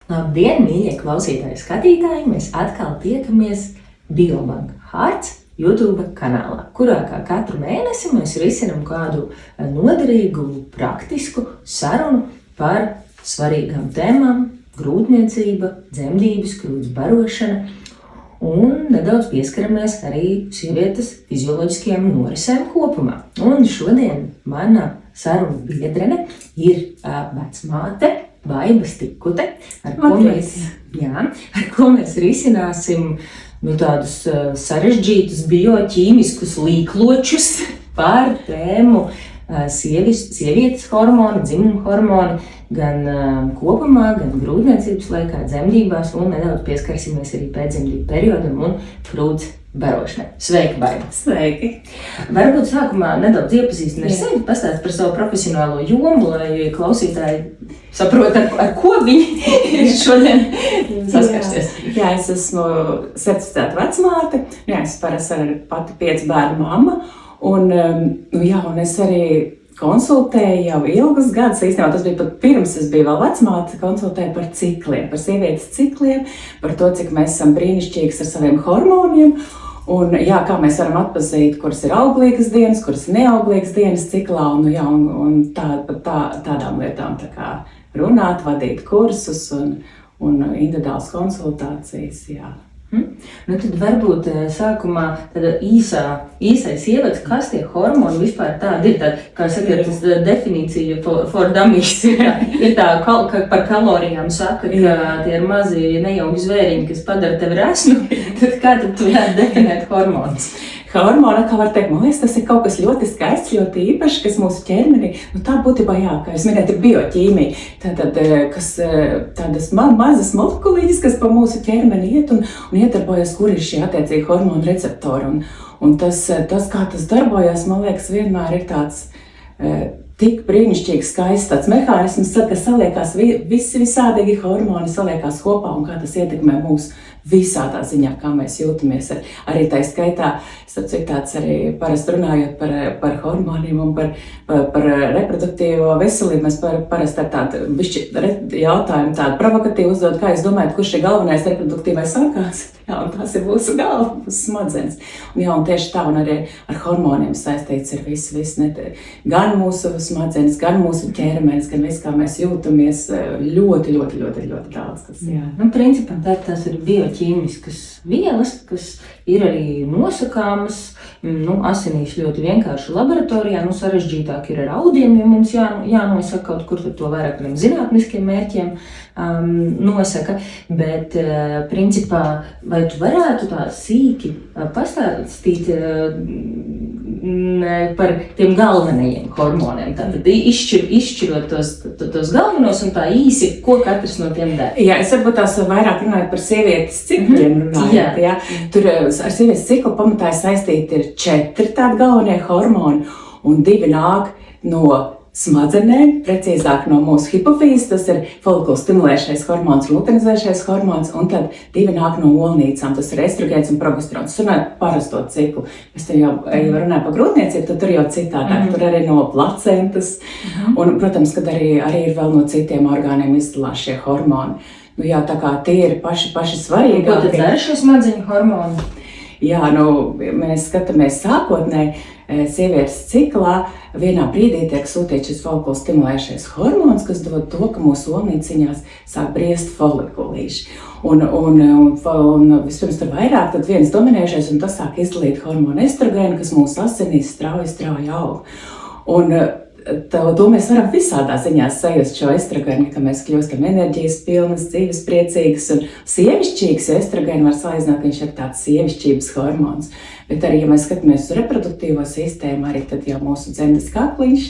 Labdien, mīļie klausītāji, skatītāji! Mēs atkal tiekamies Biobanka Hearts YouTube kanālā, kurā kā katru mēnesi mēs risinam kādu noderīgu, praktisku sarunu par svarīgām tēmām – grūtniecība, dzemdības, grūdas barošana, un nedaudz pieskaramies arī sievietes fizioloģiskajām norisēm kopumā. Un šodien mana sarunu biedrene ir vecmāte Baiba Stikkute, ar ko mēs risināsim tādus sarežģītus bioķīmiskus līkločus par tēmu sievietes hormoni, dzimuma hormoni, gan kopumā, gan grūtniecības laikā, dzemdībās, un nedaudz pieskarsimies arī pēcdzemdību periodam un grūdas barošanai. Sveiki, Baiba! Sveiki! Varbūt sākumā nedaudz iepazīstina ar sevi, pastāst par savu profesionālo jomu, lai klausītāji saprot, ar ko viņi šodien saskarsies. Jā, es esmu certificēta vecmāte, es parasti arī pati 5 bērnu mamma, un es arī konsultēju jau ilgus gadus, īstenībā tas bija pat pirms es biju vēl vecmāte, konsultēju par cikliem, par sievietes cikliem, par to, cik mēs esam brīnišķīgas ar saviem hormoniem, un kā mēs varam atpazīt, kuras ir auglīgas dienas, kuras ir neauglīgas dienas ciklā, un tādām lietām tā kā runāt, vadīt kursus un individuālas konsultācijas, Nu tad varbūt sākumā tāda īsais ievads, kas tie hormoni vispār tādi ir, kā saka, tas definīcija for dummies ir tā, par kalorijām saka, ka tie ir mazi nejauki zvēriņi, kas padara tevi resnu, tad kā tad tu varētu definēt hormonus? Hormona, kā var teikt, man liekas, tas ir kaut kas ļoti skaists, ļoti īpašs, kas mūsu ķermenī, tā būtībā kā jūs minējat, ir bioķīmija, tādas mazas molekuliņas, kas pa mūsu ķermeni iet un iedarbojas, kur ir šie attiecīgi hormonu receptori. Un tas, kā tas darbojas, man liekas, vienmēr ir tāds tik brīnišķīgi skaists tāds mehānisms, ka saliekās visādīgi hormoni saliekās kopā un kā tas ietekmē mūsu visādā ziņā, kā mēs jūtamies. Arī tā skaitā, tāds arī parasti runājot par hormoniem un par reproduktīvo veselību, mēs parasti ar tādu jautājumu tādu provokatīvu uzdod, kā jūs domājat, kurš ir galvenais reproduktīvais orgāns? Un tas ir mūsu galva, mūsu smadzenes. Un tieši tā, un arī ar hormoniem saistīts ir viss, gan mūsu smadzenes, gan mūsu ķermenis, gan viss, kā mēs jūtamies, ļoti daudz. Principā tās ir bioķīmiskas vielas, kas ir arī nosakāmas, asinīs ļoti vienkārši laboratorijā, sarežģītāk ir ar audiem, ja mums jānosaka kaut kur, tad to vairāk zinātniskiem mērķiem nosaka, bet principā, vai tu varētu tā sīki pastāstīt par tiem galvenajiem hormoniem, tātad izšķirot tos galvenos un tā īsi, ko katrs no tiem dara? Jā, es varbūt tās vairāk runāju par sievietes cikliem runājot, Tur ar sievietes ciklu pamatā saistīti ir 4 tādi galvenie hormoni, un 2 nāk no smadzenēm, precīzāk no mūsu hipofīzes, tas ir folikulu stimulējušais hormons, luteinizējušais hormons, un tad 2 nāk no olnīcām, tas ir estrogēns un progesterons. Tur runājot parasto ciklu. Es te jau runāju par grūtniecību, tad tur jau citādāk, tur arī no placentas, un, protams, kad arī ir vēl no citiem orgāniem izdalās šie hormoni. Tā kā tie ir paši svarīgākie. Ko tad dara šie smadzeņu hormoni? Mēs skatāmies sākotnēji sievietes ciklā, vienā brīdī tiek sūtīts šis folikulu stimulējušais hormons, kas dod to, ka mūsu olnīciņās sāk briest folikulīši. Un vispirms tur vairāk, tad viens dominējušais, un tas sāk izdalīt hormonu estrogēnu, kas mūsu asinīs strauji aug. Un to mēs varam visādā ziņā sajust šo estrogēnu, ka mēs kļūstam enerģijas pilnas, dzīves priecīgas un sievišķīgas. Estrogēnu var salīdzināt, ka viņš ir tāds sievišķības hormons. Bet arī, ja mēs skatāmies uz reproduktīvo sistēmu, arī tad jau mūsu dzemdes kakliņš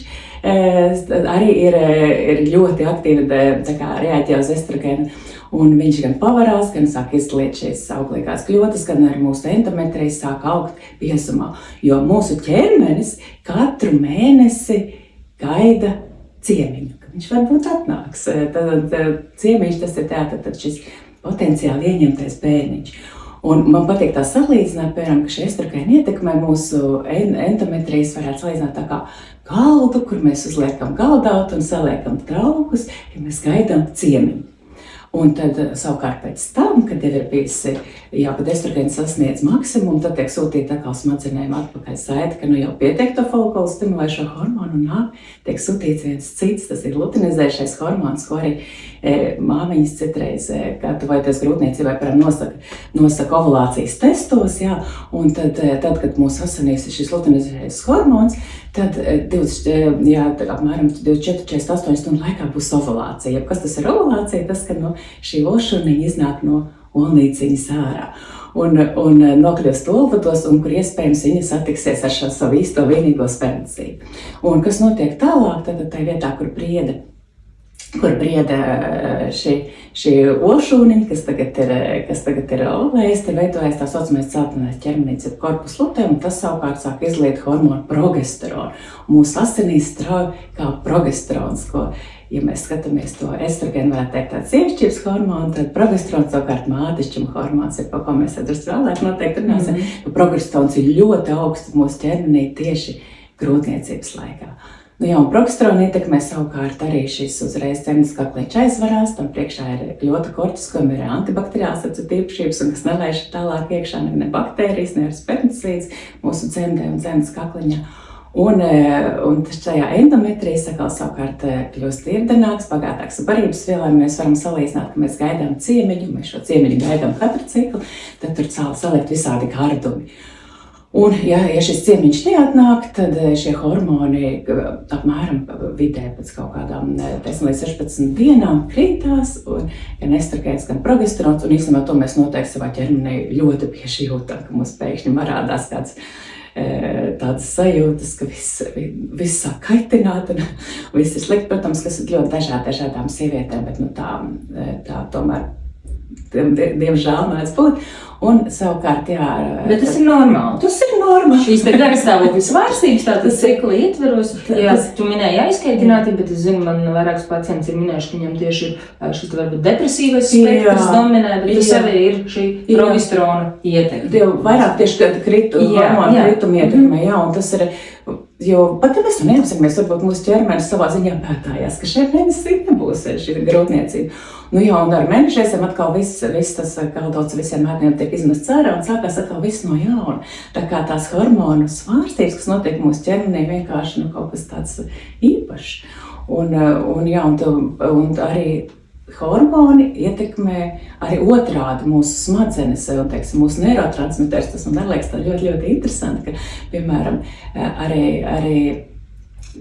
arī ir ļoti aktīvi reaģē uz estrogēnu. Un viņš gan pavarās, gan sāk izdalīt šīs auglīgās kļotas, gan arī mūsu endometrijas sāk augt biezumā. Jo mūsu ķermenis katru mēnesi gaida ciemiņu, ka viņš varbūt atnāks. Tad ciemiņš tas ir tad šis potenciāli ieņemtais bērniņš. Un man patīk tā salīdzināt, piemēram, ka šie estrogēni ietekmē mūsu endometrijas, varētu salīdzināt tā kā galdu, kur mēs uzliekam galdautu un saliekam traukus, ja mēs gaidām ciemiņu. Un tad savukārt pēc tam, kad jau ir bijis, kad estrogēns sasniedz maksimumu, tad tiek sūtīta atkal smadzenēm atpakaļ saite, ka jau pietiek to folikulu stimulējošo hormonu un nāk, tiek sūtīts viens cits, tas ir luteinizējušais hormons, ko arī māmiņas citreiz, gatavojoties grūtniecībai, nosaka ovulācijas testos, un tad, kad mūsu asinīs ir šis luteinizējušais hormons, tad apmēram 24-48 stundu laikā būs ovulācija. Kas tas ir ovulācija? Tas, ka šī olšūniņa iznāk no olnīciņas ārā un nokļūst olvados, un kur iespējams viņa satiksies ar šo savu īsto vienīgo spermicīdu. Un kas notiek tālāk, tad tā vietā, kur brieda šī olšūniņa, kas tagad ir ovulējis, te veidojas tā saucamais celtenais ķermenīts, jeb korpus luteum, un tas savukārt sāk izliet hormonu progesteronu. Mūsu asinīs strauji kā progesterons, ko, ja mēs skatāmies to estrogēnu, varētu teikt tāds sievišķības hormonu, tad progesterons savukārt mātišķuma hormons, par ko mēs drusku vēlāk noteikti runāsim, ka progesterons ir ļoti augsts mūsu ķermenī tieši grūtniecības laikā. Un progesterona ietekmē savukārt arī šis uzreiz cemdas kakliņš aizvarās, tam priekšā ir ļoti kortiskojumi, ir antibakteriāls īpašības, un kas nelaiž tālāk iekšā ne baktērijas, ne ar spermicīds mūsu cemdē un cemdas kakliņā. Un šajā endometrijas savukārt kļūst tirdenāks, bagātāks ar barības vielām. Mēs varam salīdzināt, ka mēs gaidām ciemiņu, mēs šo ciemiņu gaidām katru ciklu, tad tur salikt visādi gardumi. Un, ja šis ciemiņš neatnāk, tad šie hormoni apmēram vidē pēc kaut kādām 10 līdz 16 dienām krītās, un gan estrogēns, gan progesterons, un īstenībā to mēs noteikti savā ķermenī ļoti bieži jūtam, ka mums pēkšņi parādās tādas sajūtas, ka viss sāk kaitināt, un viss ir slikti, protams, kas ir ļoti dažādām sievietēm, bet tā tomēr diemžēl mēdz būt. Un savukārt, bet tas ir normāli. Tas ir normāli. Šīs te garstāvokļa svārstības, tātad cikla ietveros. Tu minēji aizkaitinātību, bet es zinu, man vairākas pacients ir minējuši, ka viņam tieši ir šis varbūt depresīvais spektrs dominē, bet tas arī ir šī progesterona ietekme. Vairāk tieši hormonu krituma ietekme, un tas ir. Jo pat ja mēs to neapzināmies, varbūt mūsu ķermenis savā ziņā pētājās, ka šeit mēnesī nebūs šī grūtniecība. Un ar mēnešiem atkal viss tas kaldots visiem mētniem tiek izmests ārā un sākās atkal viss no jauna. Tā kā tās hormonu svārstības, kas notiek mūsu ķermenī, vienkārši kaut kas tāds īpašs. Un arī hormoni ietekmē arī otrādi mūsu smadzenes, un, teiksim, mūsu neirotransmiters. Tas man liekas tā ļoti, ļoti interesanti, ka, piemēram, arī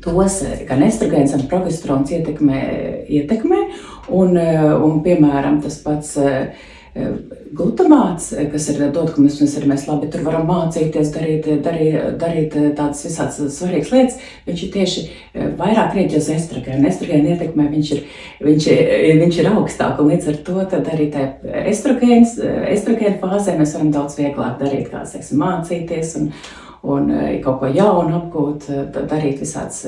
tos gan estrogēns, gan progesterons ietekmē, un piemēram, tas pats glutamāts, kas ir dod, ka mēs labi tur varam mācīties, darīt tādas visādas svarīgas lietas, viņš ir tieši vairāk rieģi uz estrogēnu. Estrogēnu ietekmē viņš ir augstāk, un līdz ar to tad arī tā estrogēnu fāzē mēs varam daudz vieglāk darīt, kā mācīties un kaut ko jaunu apgūt, darīt visādas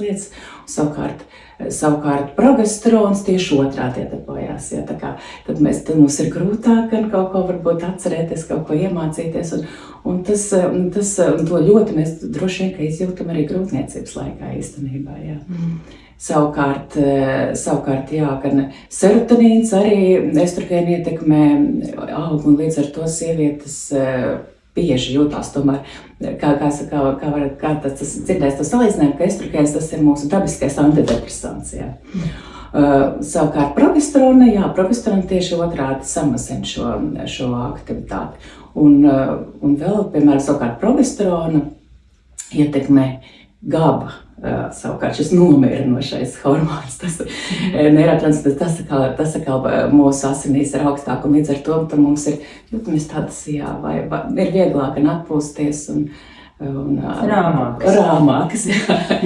lietas. Savukārt progesterons tieši otrādi ietekmējās. Tad mums ir grūtāk gan kaut ko varbūt atcerēties, kaut ko iemācīties. Un to ļoti mēs droši vien izjūtam arī grūtniecības laikā īstenībā. Savukārt, gan serotonīns arī estrogēnu ietekmē aug, un līdz ar to sievietes bieži jūtās tomēr, kā tas dzirdēs to salīdzinājumu, ka estrogēns tas ir mūsu dabiskais antidepresants. Savukārt progesterona tieši otrādi samazina šo aktivitāti. Un vēl, piemēram, savukārt progesterona ietekmē GABA. Savukārt šis nomierinošais hormons, tas neirotransmiters, tas mūsu asinīs ir augstāk, un līdz ar to mums ir jūtamies tādas, ir vieglāk gan atpūsties un rāmākas.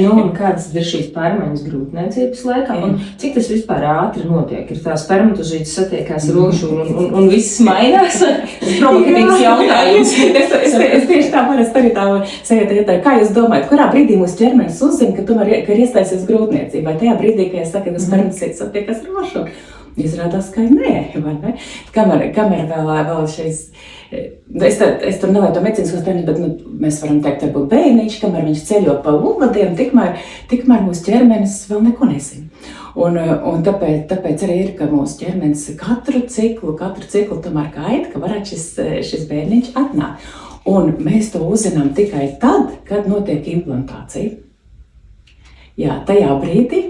Un kādas ir šīs pārmaiņas grūtniecības laikā, un cik tas vispār ātri notiek? Ir tā spermatozītes satiekās ar olšūnu un viss mainās? Provokatīvs jautājums. Es tieši tā parasti arī tā sajūta, kā jūs domājat, kurā brīdī mūsu ķermenis uzzina, ka ir iestājusies grūtniecība, vai tajā brīdī, ka es saku, ka spermatozītes satiekas ar olšūnu? Izrādās, ka nē, vai ne? Kamēr vēl šīs, es tur nelietu medicīniskos terminus, bet mēs varam teikt, varbūt bērniņš, kamēr viņš ceļo pa ulvadiem, tikmēr mūsu ķermenis vēl neko nezina. Un tāpēc arī ir, ka mūsu ķermenis katru ciklu tomēr gaida, ka varētu šis bērniņš atnākt. Un mēs to uzzinām tikai tad, kad notiek implantācija. Jā, tajā brīdī,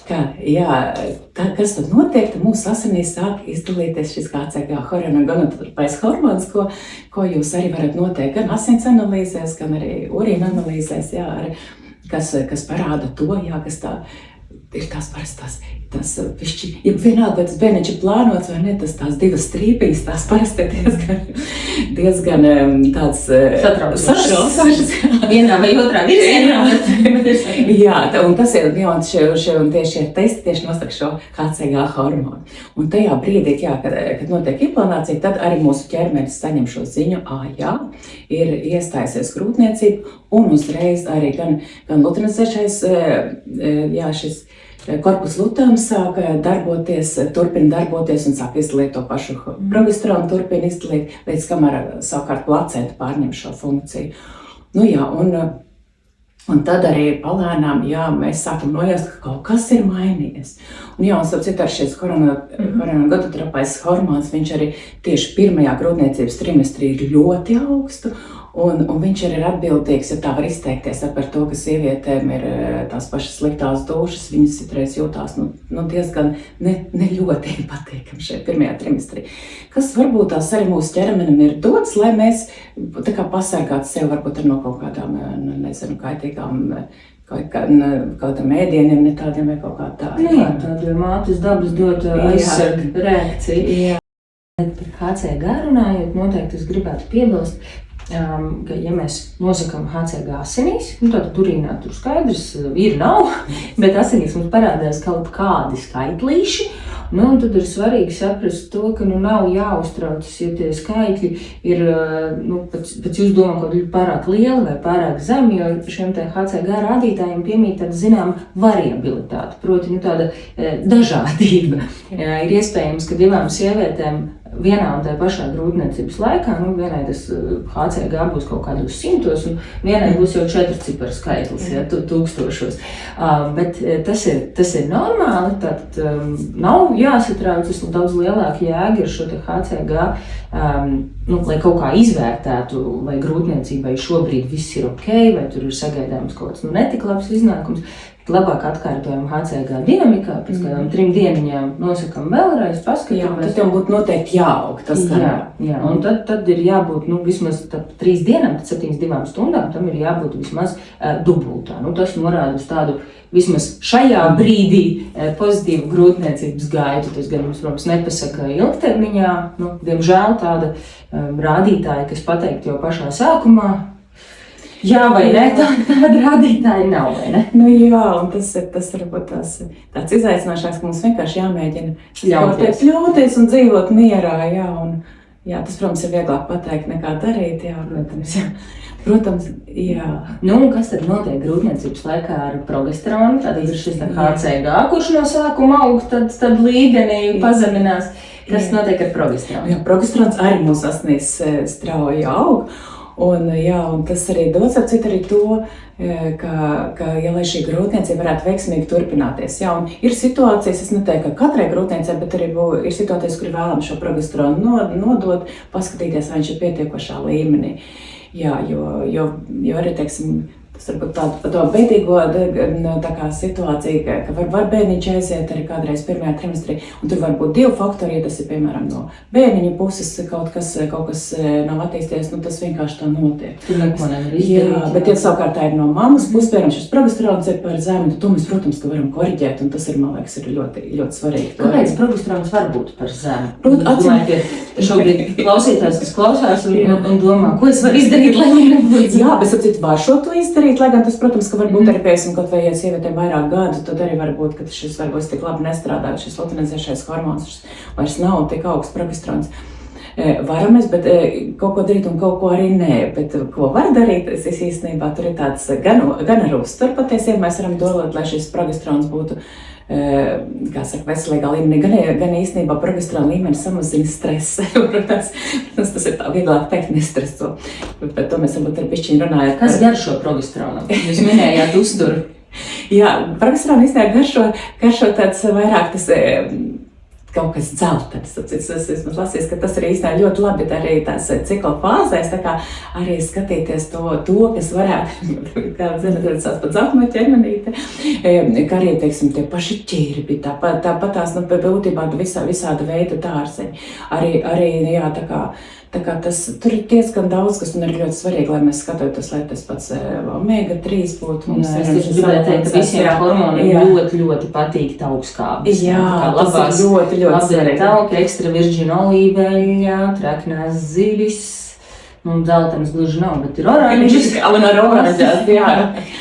kas tad notiek, tad mūsu asinīs sāk izdalīties šis HCG gonadotropais hormons, ko jūs arī varat noteikt gan asins analīzēs, gan arī urīna analīzēs, jā, kas parāda to, jā, kas tā ir vienalga, vai tas bērniņš ir plānots vai ne, tās divas strīpīs, tās parasti diezgan tāds satraucošs. Vienā vai otrā virzienā. Jā, un tas ir, un tieši ir testi tieši nosaka šo HCG hormonu. Un tajā brīdī, kad notiek implantācija, tad arī mūsu ķermenis saņem šo ziņu, jā, ir iestājusies grūtniecība, un uzreiz arī gan luteinizēšais, šis korpus luteum sāk turpina darboties un sāk izdalīt to pašu progesteronu, turpina izdalīt, līdz kamēr savukārt placenta pārņem šo funkciju. Nu jā, un tad arī palēnām, jā, mēs sākam nojaust, ka kaut kas ir mainījies. Un jā, un starp citu ar šis gonadotropais hormons, viņš arī tieši pirmajā grūtniecības trimestrī ir ļoti augstu. Un viņš arī ir atbildīgs, ja tā var izteikties par to, ka sievietēm ir tās pašas sliktās dušas, viņas citreiz jūtās diezgan ne ļoti patīkami šeit pirmajā trimestrī. Kas varbūt tās arī mūsu ķermenim ir dots, lai mēs tā kā pasargātu sevi varbūt no kaut kādām, nezinu, kaitīgām kaut kādiem ēdieniem, ne tādiem vai kaut kā tā. Jā, tāda mātes dabas dot aizsarga reakcija. Par HCG runājot, noteikti es gribētu piebilst, ka, ja mēs nosakām HCG asinīs, tad urīnā tur skaidrs nav, bet asinīs mums parādās kaut kādi skaitlīši, un tad ir svarīgi saprast to, ka nav jāuztraucas, ja tie skaitļi ir, pēc jūs domā, kaut pārāk lieli vai pārāk zemi, jo šiem te HCG rādītājiem piemīt tāda zināma variabilitāte, proti tāda dažādība. Ir iespējams, ka divām sievietēm vienā un tajā pašā grūtniecības laikā, vienai tas HCG būs kaut kādos simtos, un vienai būs jau 4 ciparu skaitlis, tūkstošos. Bet tas ir normāli, tad nav jāsatraucas, un daudz lielāka jēga ir šo te HCG, lai kaut kā izvērtētu, vai grūtniecībai šobrīd viss ir ok, vai tur ir sagaidāms kaut kāds netik labs iznākums. Labāk atkārtojam HCG dinamikā, pēc kādām 3 dieniņām nosakam vēlreiz, paskatāmies. Tad jau būtu noteikti jāaug tas jā, un tad ir jābūt vismaz 3 dienām, 72 stundām, tam ir jābūt vismaz dubultā. Tas norāda uz tādu vismaz šajā brīdī pozitīvu grūtniecības gaitu. Tas gan mums, protams, nepasaka ilgtermiņā, diemžēl tāda rādītāja, kas pateikt jau pašā sākumā, jā vai ne, tāda rādītāja nav, vai ne? Jā, un tas varbūt tāds izaicināšanās, ka mums vienkārši jāmēģina ļauties un dzīvot mierā, jā, un jā, tas, protams, ir vieglāk pateikt nekā darīt, jā, protams, jā. Kas tad notiek grūtniecības laikā ar progesteronu? Tad ir šis HCG, kurš no sākuma aug, tad līdenī pazeminās. Kas notiek ar progesteronu? Jā, progesterons arī mūsu asinīs strauji aug. Un tas arī dots ar citu arī to, ka lai šī grūtniecība varētu veiksmīgi turpināties. Jā, un ir situācijas, es neteiktu, ka katrai grūtniecībai, bet arī ir situācijas, kur vēlams šo progesteronu nodot, paskatīties, vai viņš ir pietiekošā līmenī. Jā, jo arī, teiksim, tas varbūt tāda bēdīgo tā kā situācija, ka var bērniņš aiziet arī kādreiz pirmajā trimestrī, un tur var būt 2 faktori, ja tas ir, piemēram, no bērniņa puses kaut kas nav attīstījies, tas vienkārši tā notiek. Tur neko nevar izdarīt. Jā, bet ja savukārt tā ir no mammas puses, piemēram, šis progesterons ir par zemi, tad to mēs, protams, ka varam koriģēt, un tas ir, man liekas, ir ļoti, ļoti svarīgi. Kāpēc progesterons var būt par zemi? Šobrīd klausītājs, kas klausās un domā, ko es varu izdarīt, lai nebūtu. Jā, bet sapcīt, var šo to izdarīt, lai gan tas, protams, ka varbūt arī piesim, kaut vai ja sievietēm vairāk gadu, tad arī varbūt, ka šis varbūt tik labi nestrādā, šis luteinizēšais hormons vairs nav tik augsts progesterons. Varam mēs, bet kaut ko darīt un kaut ko arī nē, bet ko var darīt, es īstenībā tur ir tāds gan ar uzturu patiesībā, mēs varam dolot, lai šis progesterons būtu veselīgā līmenī, gan īstenībā progesterona līmeni samazina stresa. Protams, tas ir tā vieglāk teikt, nestreso. Bet to mēs varbūt ar bišķiņu runājam. Kas garšo progesteronu? Jūs minējāt uzturu. Jā, progesterono īstenībā garšo tāds vairāk tas kaut kas dzeltens. Es esmu lasījis, ka tas arī īstenībā ļoti labi, bet arī tās cikla fāzēs, tā kā arī skatīties to kas varētu, kā zināt, tāds pat zeltuma ķermenīte, kā arī, teiksim, tie paši ķirbi, tāpat tās, būtībā visāda veida dārzeņi. Arī, jā, tā kā tur ir diezgan daudz, kas man ir ļoti svarīgi, lai mēs skatoties, lai tas pats omega-3 būtu. Es tieši gribēju teikt, ka visiem hormoniem ļoti patīk taukskābes. Jā, tas ir ļoti svarīgi. Tauki, ekstra virģina olīveļa, traknās zivis. Dzeltenis gluži nav, bet ir oranžas. Un ar oranžās, jā.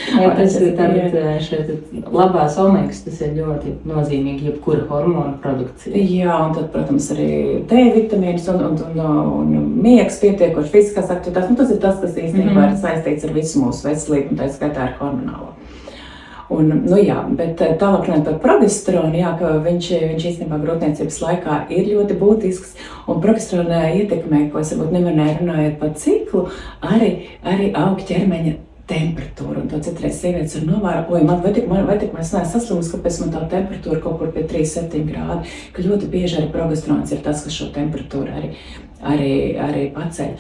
Tas ir šeit labās omegas, tas ir ļoti nozīmīgi jebkura hormona produkcija. Jā, un tad, protams, arī D vitamīns un miegs pietiekoši fiziskās aktivitātes. Tas ir tas, kas īstenībā ir saistīts ar visu mūsu veselību, un tā skaitā ar hormonālo. Bet tālāk runājot par progesteronu, jā, ka viņš īstenībā grūtniecības laikā ir ļoti būtisks, un progesterona ietekmē, ko es varbūt nemanēju runājot par ciklu, arī aug ķermeņa temperatūra, un to citreiz sievietes var novērot, vai tik mēs neesam saslimusi, kāpēc man tā temperatūra kaut kur pie 3-7 grādi, ka ļoti bieži arī progesterons ir tas, kas šo temperatūru arī paceļ.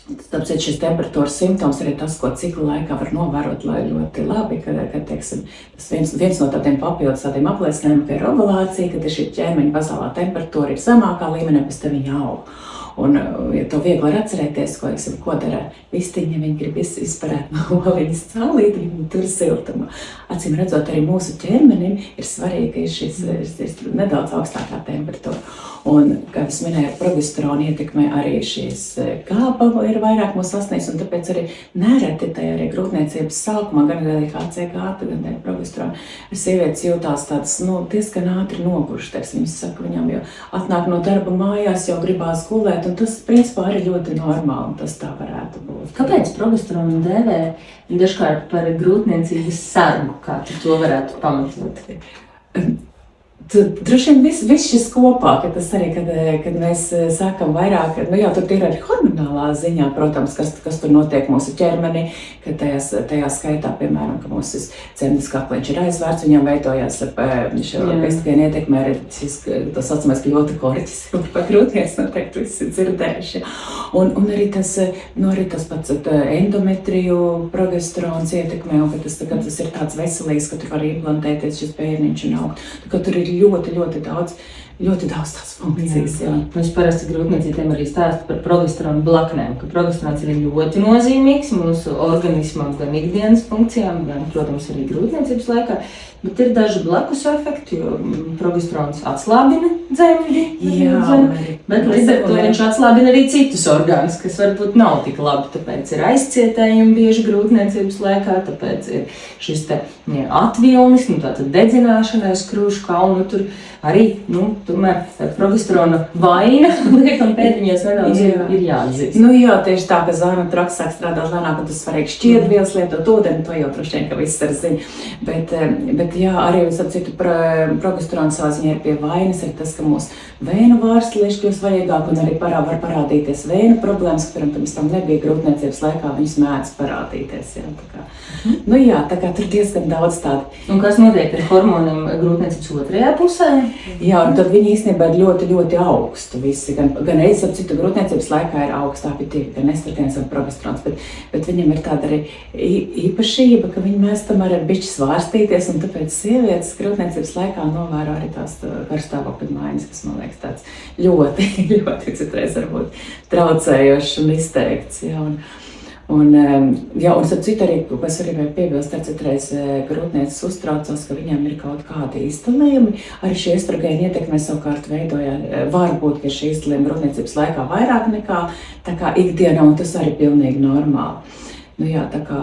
Tāpēc šis temperatūras simptoms arī tas, ko cikla laikā var novērot ļoti labi, kad teiksim, tas viens no tādiem papildus tādiem apliecinājumiem, ka ir ovulācija, kad šī ķermeņa bazālā temperatūra ir zemākā līmenī, pēc tam viņa aug. Un ja to viegli var atcerēties, ko dara vistiņa, viņi grib izparēt no oliņas cālīti, viņi tur siltumu. Acīm redzot, arī mūsu ķermenim ir svarīgi, ka ir šis nedaudz augstākā temperatūra. Un, kā es minēju, progesterona ietekmē arī šīs kāpa ir vairāk mūsu sasniedz, un tāpēc arī nereti tajā arī grūtniecības sākumā, gan arī HCG, gan arī progesterona, sievietes jūtās tādas, diezgan ātri nogurušas, viņas saka viņam, jo atnāk no darba mājās, jau gribās gulēt, un tas, principā, arī ļoti normāli, un tas tā varētu būt. Kāpēc progesteronu dēvē dažkārt par grūtniecības sargu, kā tu to varētu pamatot? Droši vien viss šis kopā, ka tas arī, kad mēs sākam vairāk, tur ir arī hormonālā ziņā, protams, kas tur notiek mūsu ķermenī, ka tajā skaitā, piemēram, ka mūsu cemdas kapliņš ir aizvērts, viņam veidojās pestogēna ietekmē arī tas saucamais ļoti korķis, par grūtniec noteikti visi dzirdējuši. Un arī tas pats endometriju progesterons ietekmē, un ka tas ir tāds veselīgs, ka tur var implantēties šis bērniņš un augt, ka tur ir ļoti daudz tās funkcijas. Jā. Mēs parasti grūtniecītēm arī stāsta par progesteronu blaknēm, ka progesterons ir ļoti nozīmīgs mūsu organismam, gan ikdienas funkcijām, gan, protams, arī grūtniecības laikā, bet ir daži blakus efekti, jo progesterons atslābina dzemdi, bet līdz ar to viņš atslābina arī citus orgānus, kas varbūt nav tik labi, tāpēc ir aizcietējumi bieži grūtniecības laikā, tāpēc ir šis te atvilnis, tātad dedzināšanās krūšu kaunu, tur arī, tomēr progesterona vaina, liekam, pēdiņos nedaudz ir jāatzīst. Jā, tieši tā, ka zāna traks sāk strādāt lēnāk, un tas svarīgi šķiedrvielas lietot ūdeni, to jau droši vien, ka viss ar zina. Bet jā, arī citu progesterona savā ziņā ir pie vainas, ir tas, ka mūsu vēnu vārslieši kļūst vajagāk, un arī var parādīties vēnu problēmas, ka pirms tam nebija grūtniecības laikā, viņas mēdz parādīties. Jā, tā kā tur diezgan daudz tādi. Un kas notiek ar hormoniem grūtniecības otrajā pusē? Jā, un tad viņi īstenībā ir ļoti augstu visi. Gan es ap citu grūtniecības laikā ir augstāki tie, gan estrogēns un progesterons, bet viņam ir tāda arī īpašība, ka viņi mēs tomēr ar bišķi svārstīties, un tāpēc sievietes grūtniecības laikā novēro arī tās garstāvokļa maiņas, kas man liekas tāds ļoti citreiz varbūt traucējošs un izteikts. Un starp citu arī, kas arī vajag piebilst, ar citreiz grūtnieces uztraucās, ka viņām ir kaut kādi izstalījumi. Arī šie estrogēni ietekmē savukārt var būt, ka šie izstalījumi grūtniecības laikā vairāk nekā tā kā ikdienā, un tas arī pilnīgi normāli. Tā kā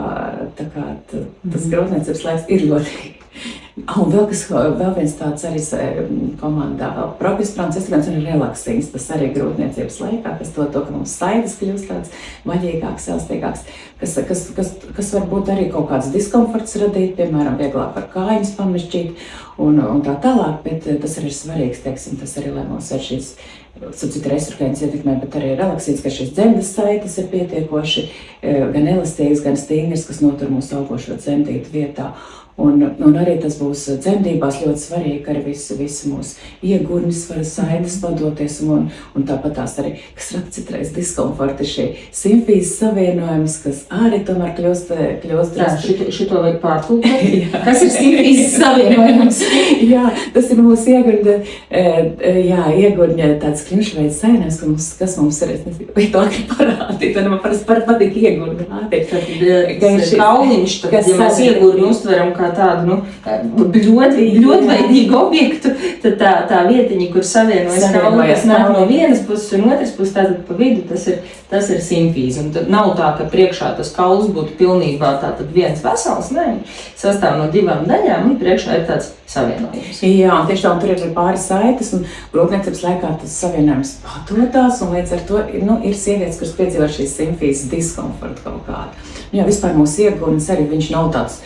tas grūtniecības laiks ir ļoti. Un vēl viens tāds arī komandā, progesterons, estrogēns un relaksīns, tas arī grūtniecības laikā, kas to, ka mums saites kļūst tāds vaļīgāks, elastīgāks, kas varbūt arī kaut kāds diskomforts radīt, piemēram, vieglāk var kājiņas pamešķīt un tā tālāk, bet tas arī ir svarīgs, teiksim, tas arī, lai mums ir šīs citu estrogēnas ietekmē, bet arī relaksīts, ka šis dzemdes saites ir pietiekoši gan elastīgs, gan stingrs, kas notur mūsu augošo dzemdību vietā. Un arī tas būs dzemdībās ļoti svarīgi, ka arī visi mūsu iegurnis var saites padoties, un tāpat tās arī, kas rada citreiz diskomforti, šī simfīzes savienojums, kas arī tomēr kļūst šito vajag pārtulkot. Kas ir simfīzes savienojums? Jā, tas ir mūsu iegurņa tāds klimšveids savienojums, kas mums ir, es nezinu, vieglāk parādīt, un man parasti patīk iegurņa rādīt. Kauliņš, tad, ja mēs iegurņu uztveram kā tādu, bļodveidīgu objektu, tad tā vietiņa, kur savienojas kauli, kas nāk no vienas puses un otras puses, tātad pa vidu, tas ir simfīze. Un tad nav tā, ka priekšā tas kauls būtu pilnībā tātad viens vesels, ne, sastāv no 2 daļām, un priekšā ir tāds savienojums. Jā, un tieši tā, un tur ir pāris saites, un grūtniecības laikā tas savienojums padodās, un līdz ar to ir sievietes, kuras piedzīvo šīs simfīzes diskomfortu kaut kādu. Jā, vispār mūsu iegurnis arī viņš nav tāds,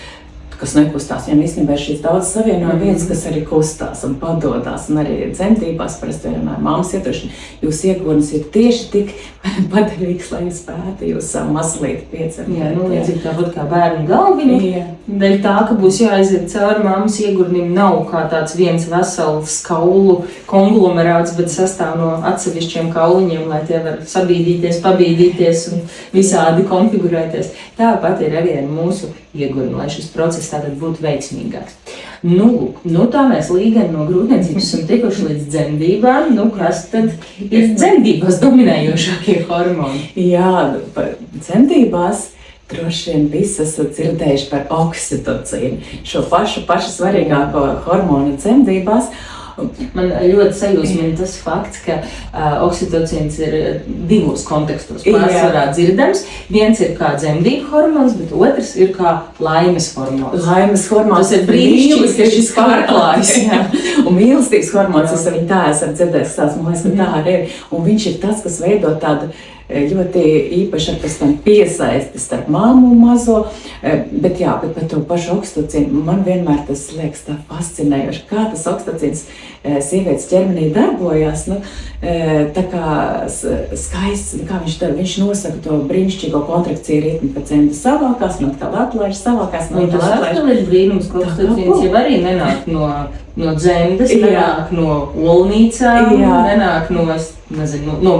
kas nekustās. Viņam īstenībā ir šīs daudz savienojuma vietas, kas arī kustās un padodās. Un arī dzemdībās parasti vienmēr māmas ietuši, jūs iegurnis ir tieši tik padarīgs, lai jūs spētu jūs savu mazlīti piecemt. Jā, līdzīgi tāpat kā bērnu galviņu. Dēļ tā, ka būs jāaiziet cauri māmas iegurnim, nav kā tāds viens vesels kaulu konglomerāts, bet sastāv no atsevišķiem kauliņiem, lai tie var sabīdīties, pabīdīties un visādi konfigurēties. Tāpat ir arī ar mūsu iegurni, lai šis process tātad būtu veiksmīgāks. Tā mēs līgani no grūtniecības esam tikuši līdz dzemdībām. Kas tad ir dzemdībās dominējošākie hormoni? Jā, dzemdībās droši vien visi esat dzirdējuši par oksitocīnu, šo pašu svarīgāko hormonu dzemdībās. Man ļoti sajūsmina tas fakts, ka oksitocīns ir 2 kontekstos pārsvarā dzirdams. Viens ir kā dzemdību hormons, bet otrs ir kā laimes hormons. Laimes hormons. Tas ir brīnišķīgi, ka šis pārklājas. Un mīlestības hormons, es arī tā esmu dzirdējis, man liekas, ka tā arī ir. Un viņš ir tas, kas veido tādu ļoti īpaši ar pēc tam piesaisti starp māmu un mazo, bet par to pašu oksitocīnu man vienmēr tas liekas tā fascinējoši, kā tas oksitocīns sievietes ķermenī darbojās, tā kā skaists, kā viņš nosaka to brīnišķīgo kontrakciju ritmu, ka dzemde savākās, un atkal atlaiž savākās, un tas atkal ir brīnums, ka oksitocīns jau arī nenāk no dzemdes, nenāk no olnīcām, nenāk no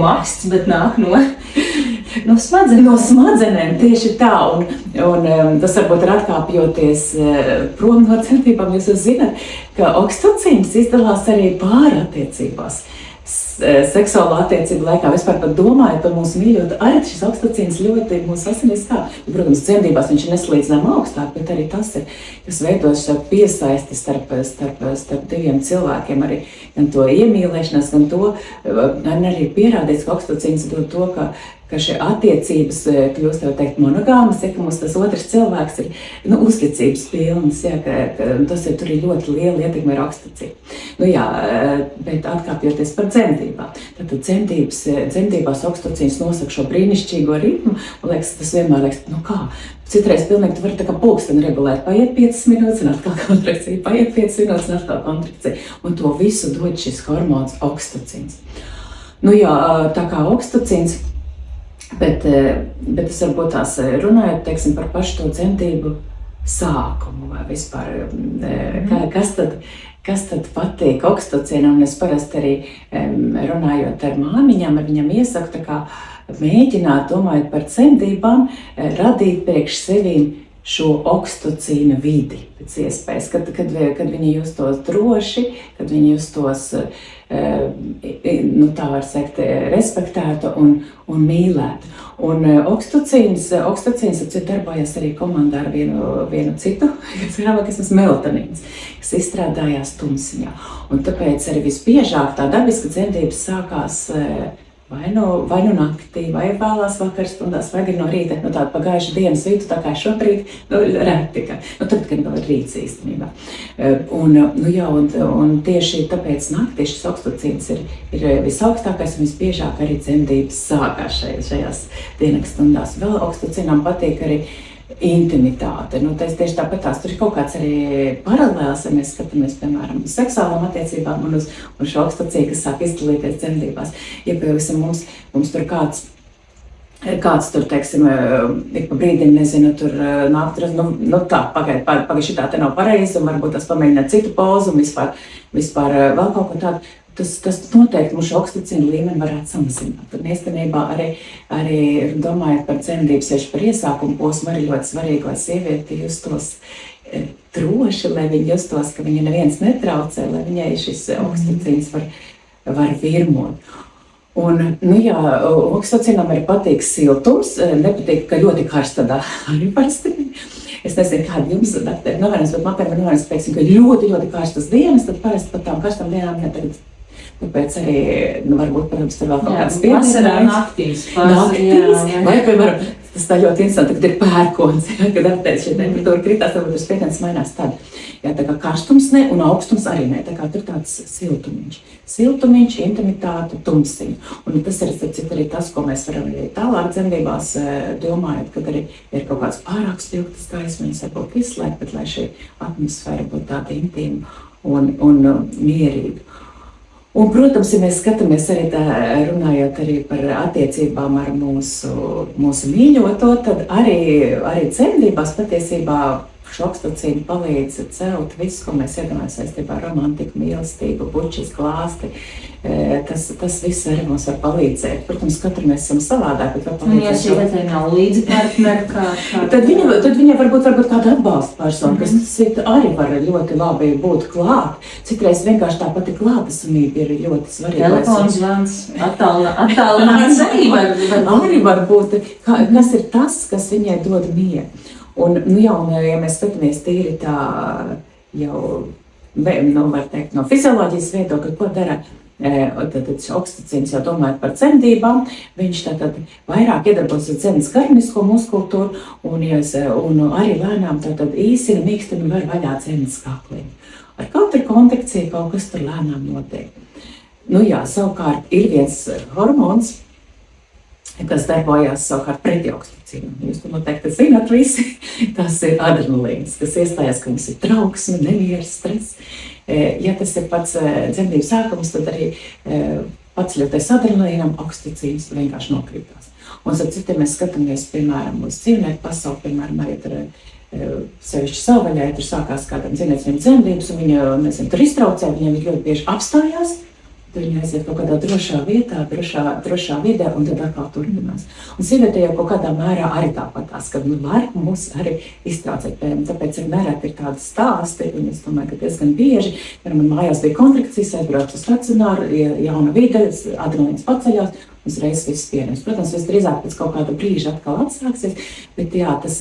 maksts, bet nāk no smadzenēm, tieši tā. Un tas varbūt ir atkāpjoties prom no dzemdībām, jūs zināt, ka oksitocīns izdalās arī pārattiecībās. Seksuālo attiecību laikā vispār pat domājot par mūsu mīļotu, arī šis oksitocīns ļoti mūsu asinīs kā. Protams, dzemdībās viņš ir nesalīdzinām augstāk, bet arī tas ir, kas veidos piesaisti starp 2 cilvēkiem, arī gan to iemīlēšanās, gan to, arī pierādīts, ka oksitocīns dod to, ka šie attiecības kļūst, jau teikt, monogāmas, ka mums tas otrs cilvēks ir uzticības pilns, ka tas ir tur ļoti liela ietekme ar oksitocīnu. Bet atkāpjoties par dzemdībām. Tātad dzemdībās oksitocīns nosaka šo brīnišķīgo ritmu, un tas vienmēr liekas, citreiz pilnīgi tu vari tā kā pulksteni regulēt, paiet 5 minūtes un atkal kontrakcija, paiet 5 minūtes un atkal kontrakcija, un to visu dod šis hormons oksitocīns. Tā kā oksitocīns, bet es varbūt tās runājot, teiksim, par pašu to dzemdību sākumu vai vispār, kas tad patīk oksitocīnam, un es parasti arī runājot ar māmiņām, ar viņam iesaku tā kā mēģināt, domājot par dzemdībām, radīt priekš sevīm šo oksitocīna vidi pēc iespējas, kad viņi justos droši, kad viņi justos, tā var teikt, respektēta un mīlēta. Un oksitocīns darbojas arī komandā ar vienu citu, kas melatonīns, kas izstrādājās tumsiņā. Un tāpēc arī visbiežāk tā dabiska dzemdības sākās vai nu naktī, vai vēlās vakarstundās, vai no rīta, tāda pagājuša dienas vidu, tā kā šobrīd, reti, tad, kad vēl ir rīts īstenībā. Un tieši tāpēc naktī šis oksitocīns ir visaugstākais un visbiežāk arī dzemdības sākās šajās dienas stundās. Vēl oksitocinām patīk arī intimitāte. Nu, tieši tāpat tur ir kaut kāds arī paralēls, ja mēs skatāmies, piemēram, uz seksuālām attiecībām un uz šo okstaciju, kas sāk izdalīties dzemdībās. Ja, piemēram, mums tur kāds tur, teiksim, ik pa brīdim, nezinu, tur nāk tur, pagaid, šitā te nav pareizi, un varbūt tas pamēģināt citu pozu, un vispār vēl kaut ko tādu. Tas noteikti mūsu okstacīna līmeni varētu samazināt. Un īstenībā arī domājot par dzemdību, sevišķi par iesākumu posmu, arī ļoti svarīgi, lai sieviete justos droši, lai viņa justos, ka viņa neviens netraucē, lai viņai šis okstacīns var virmot. Un, okstacīnam arī patīk siltums, nepatīk, ka ļoti karsts tādā arī parasti. Es nezinu, kāda jums ir novērojams, bet man novērojams, ka ļoti, ļoti karstas dienas, tad parasti pat tām karstām dienām tagad. Tāpēc arī, varbūt, protams, tur vēl kaut kāds piedzīvājums. Vasarā naktīs. Vai, piemēram, tas tā ļoti interesanti, kad ir pērkons, kad apteic šī temperatūra kritās, varbūt tur spiediens mainās tad. Jā, tā kā karstums ne un augstums arī ne, tā kā tur tāds siltumiņš. Siltumiņš, intimitāte, tumsiņa. Un tas ir arī tas, ko mēs varam arī tālāk dzemdībās domājot, kad arī ir kaut kāds pārāk spilgtas gaismiņas, varbūt izslēgt, bet lai šī atmosfēra būtu tāda intīma un mierīga. Un, protams, ja mēs skatāmies arī runājot arī par attiecībām ar mūsu mīļoto, tad arī dzemdībās patiesībā okstacīna palīdz celt visu, ko mēs iedomājamies saistībā ar romantiku, mīlestību, bučas, klāsti. Tas viss arī mums var palīdzēt. Protams, katru mēs esam savādāk, bet var palīdzēt. Ja sievietei nav līdzi partneri, Tad viņa varbūt kāda atbalsta persona, kas arī var ļoti labi būt klāt. Citreiz vienkārši tā pati klātesamība ir ļoti svarīga. Telefons zvans, attālināts arī var būt. Kas ir tas, kas viņai dod mieru? Un, ja mēs skatāmies tīri tā jau, var teikt, no fizioloģijas viedokļa, ko dara tad okstacīns jau domājot par dzemdībām, viņš tātad vairāk iedarbojas ar dzemes garnisko muskultūru un arī lēnām tātad īsina, mīkstina var vaļā dzemes kakliņu. Ar katru kontekciju kaut kas tur lēnām notiek. Savukārt ir viens hormons, kas darbojās savukārt pretī okstacīnam. Jūs to noteikti zināt visi. Tas ir adrenalīns, kas iestājās, ka mums ir trauksme, nemieris, stress. Ja tas ir pats dzemdību sākums, tad arī paceļoties adrenalīnam, okstacīns vienkārši nokrītās. Un ar citiem mēs skatāmies, piemēram, uz dzīvnieku pasauli, piemēram, arī tur sevišķi savvaļai, tur sākās kādam dzīvniecim dzemdības, un viņa, tur iztraucē, viņiem ļoti bieži apstājās. Viņa aiziet kaut kādā drošā vietā, drošā vidē, un tad atkal turpinās. Un sieviete jau kaut kādā mērā arī tāpatās, ka var mūs arī iztraucēt. Tāpēc ir nereti ir tādi stāsti, un es domāju, ka diezgan bieži, man mājās bija kontrakcijas, aizbraucu uz stacionāru, jauna vide, adrenalīns paceļās, uzreiz viss pieņems. Protams, visdrīzāk pēc kaut kāda brīža atkal atsāksies, bet tas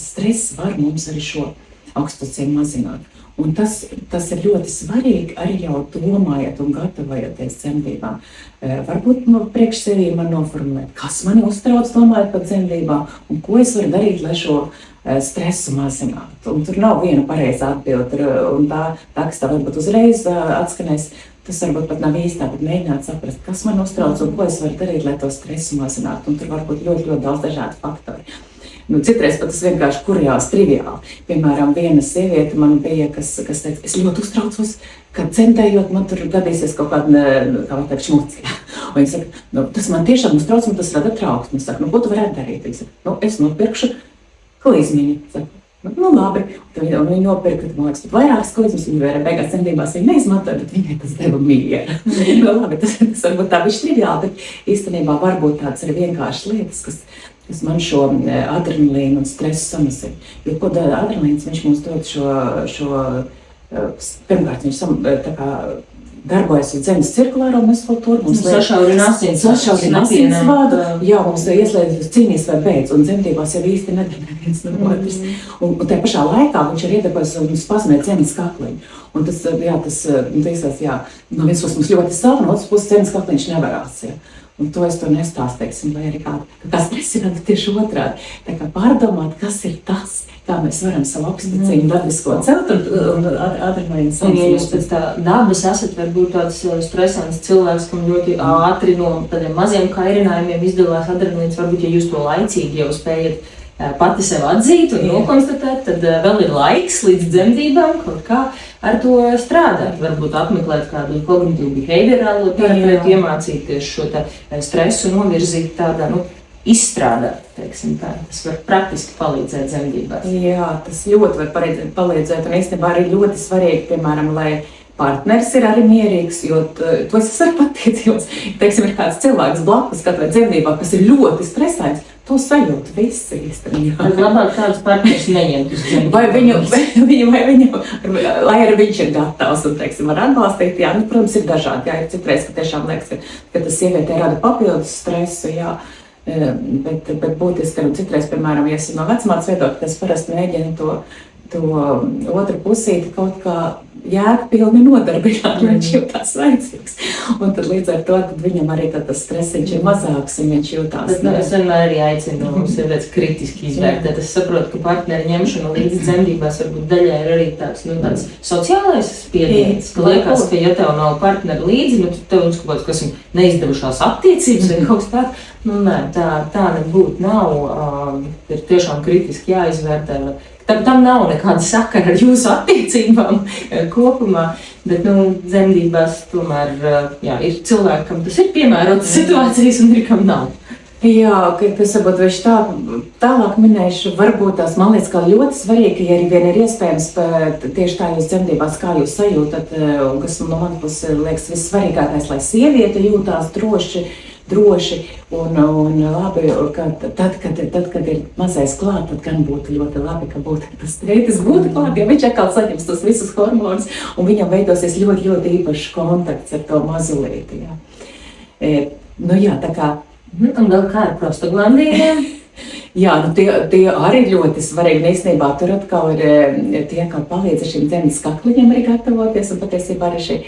stress var mums arī šo okstacīnu mazināt. Un tas ir ļoti svarīgi arī jau domājot un gatavojoties dzemdībām. Varbūt priekš sevī man noformulēt, kas mani uztrauc domājot par dzemdībām un ko es varu darīt, lai šo stresu mazinātu. Un tur nav viena pareizā atbilde, un tā, kas tā varbūt uzreiz atskanēs, tas varbūt pat nav īstā, bet mēģināt saprast, kas man uztrauc un ko es varu darīt, lai to stresu mazinātu. Un tur var būt ļoti, ļoti daudz dažādu faktori. Citreiz pat tas vienkārši kurjās triviāli. Piemēram, viena sieviete man bija, kas teica, es ļoti uztraucos, ka dzemdējot man tur gadīsies kaut kāda šmucīja. Un viņa saka, tas man tiešām uztrauc, un tas rada trauksmi. Viņa saka, ko tu varētu darīt? Viņa saka, es nopirkšu klizmiņu. Saka, labi. Un viņa nopirka, man liekas, vairākas klizmas, viņa vēl beigās dzemdībās viņa neizmantoja, bet viņai tas deva mieru. Labi, tas varbūt tā bišķi triviāli, bet īstenībā varbūt tāds arī vienkārši lietas, kas man šo adrenalīnu un stresu samazina. Jo, ko dara adrenalīns, viņš mums dod šo pirmkārt, viņš darbojas ar dzemes cirkulāro muskultūru. Mums sašaurina asins vadu. Jā, mums ieslēdz cīnīs vai beidz, un dzemdībās jau īsti nedara viens no otras. Un tajā pašā laikā viņš arī iedarbojas un spazmē dzemes kakliņu. Un tas no vienas puses mums ļoti sāp, no otras puses dzemes kakliņš nevarās. Jā. Un to es to nestāstu, teiksim, vai arī kā stresināt tieši otrādi. Tā kā pārdomāt, kas ir tas, kā mēs varam savu oksitocīnu dabisko celt un adrenalīnu samazināt. Un ja jūs pēc tā dabas esat varbūt tāds stresants cilvēks, kam ļoti ātri no tādiem maziem kairinājumiem izdalās adrenalīns, varbūt ja jūs to laicīgi jau spējat pati sev atzīt un nokonstatēt, tad vēl ir laiks līdz dzemdībām kaut kā ar to strādāt. Varbūt apmeklēt kādu kognitīvu behaviorālo terapeitu, iemācīties šo stresu novirzīt tādā, izstrādāt, teiksim tā. Tas var praktiski palīdzēt dzemdībās. Jā, tas ļoti var palīdzēt un īstenībā arī ļoti svarīgi, piemēram, lai partneris ir arī mierīgs, jo to es arī patiecījos. Teiksim, ir kāds cilvēks blakus katrai dzemdībā, kas ir ļoti stresains, to sajūt visi īstenībā. Tad labāk tādus partnerus neņemt uz dzemdībām. Vai viņu, lai arī viņš ir gatavs un, teiksim, var atbalstīt, jā, protams, ir dažādi, jā, ir citreiz, ka tiešām liekas, ka tas sievietē rada papildus stresu, jā, bet būtiski, ka citreiz, piemēram, ja esmu no vecmātes viedokļa, tas parasti mēģina to otru pusīti kaut kā jēgpilni nodarbināt, viņš jūtās vajadzīgs. Un tad līdz ar to viņam arī tas stresiņš ir mazāks un viņš jūtās. Bet, es vienmēr arī aicinu sievietes kritiski izvērtēt. Es saprotu, ka partneri ņemšana līdz dzemdībās varbūt daļai ir arī tāds sociālais spiediens. Ka liekas, ka ja tev nav partneri līdzi, tad tev kaut kāds, kas ir neizdevušās attiecības vai kaut kas tāds. Nē, tā nebūtu nav. Ir tiešām kritiski jāizvērtē. Tam nav nekāda sakara ar jūsu attiecībām kopumā, bet dzemdībās tomēr ir cilvēki, kam tas ir piemērotas situācijas un ir kam nav. Jā, kas varbūt viņš tālāk minēšu, varbūt tās man liekas, ka ļoti svarīgi, ja arī vien ir iespējams tieši tā jūs dzemdībās, kā jūs sajūtat, kas no manas puses liekas vissvarīgākais, lai sieviete jūtās droši un labi, ka tad, kad ir mazais klāt, tad gan būtu ļoti labi, ka tas tētis būtu klāt, ja viņš atkal saņems tos visus hormonus un viņam veidosies ļoti, ļoti īpašs kontakts ar to mazulīti. Jā, tā kā. Un vēl kā ar prostaglandīniem? Jā, tie arī ļoti svarīgi. Īstenībā tur atkal ir tie, kā palīdz ar šīm dzemdas kakliņiem arī gatavoties un patiesībā arī šī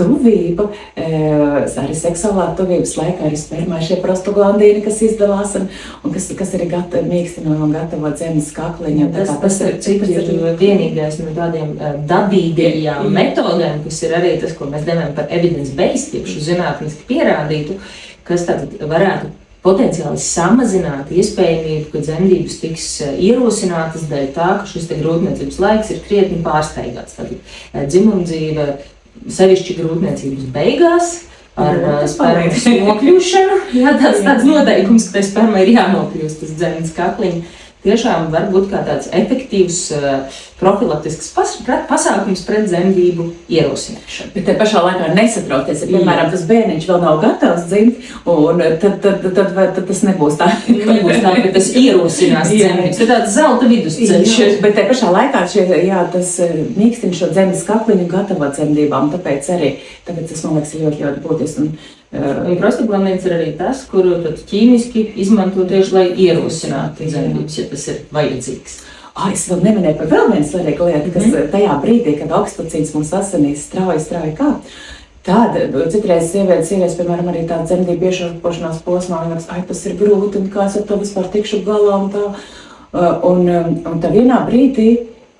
tuvība, arī seksuālā tuvības laikā arī spermā šie prostaglandīni, kas izdalās un kas arī mīkstina un gatavo dzemdas kakliņu. Tas ir vienīgais no tādiem dabīgajām metodēm, kas ir arī tas, ko mēs devām par evidence-based, jeb šo zinātniski pierādītu, kas tātad varētu potenciāli samazināt iespējamību, ka dzemdības tiks ierosinātas dēļ tā, ka šis grūtniecības laiks ir krietni pārsteigāts. Tātad dzimumdzīve sevišķi grūtniecības beigās ar spermas nokļūšanu. Jā, tāds noteikums, ka tai spermai ir jānokļūst uz dzemdas kakliņa. Tiešām var būt kā tāds efektīvs profilaktisks pasākums pret dzemdību ierosināšanu. Bet te pašā laikā nesatrauties, ja, piemēram, tas bērniņš vēl nav gatavs dzimt, un tad tas nebūs tā. Nebūs tā, ka tas ierosinās dzemdības. Tas tāds zelta vidusceļš. Bet te pašā laikā tas mīkstina šo dzemdas kakliņu gatavo dzemdībām, tāpēc tas, man liekas, ļoti, ļoti būtiski. Un prostaglandīns ir arī tas, kuru ķīmiski izmanto tieši, lai ierosinātu dzemdības, ja tas ir vajadzīgs. Es vēl neminēju par vēl vienu svarīgu lietu, kas tajā brīdī, kad oksitocīns mums asinīs strauji kāp, tad citreiz sievietes, piemēram, arī tā dzemdību iešaupošanās posmā, viņas, tas ir grūti, un kā es ar to vispār tikšu galā, un tā. Un tā vienā brīdī,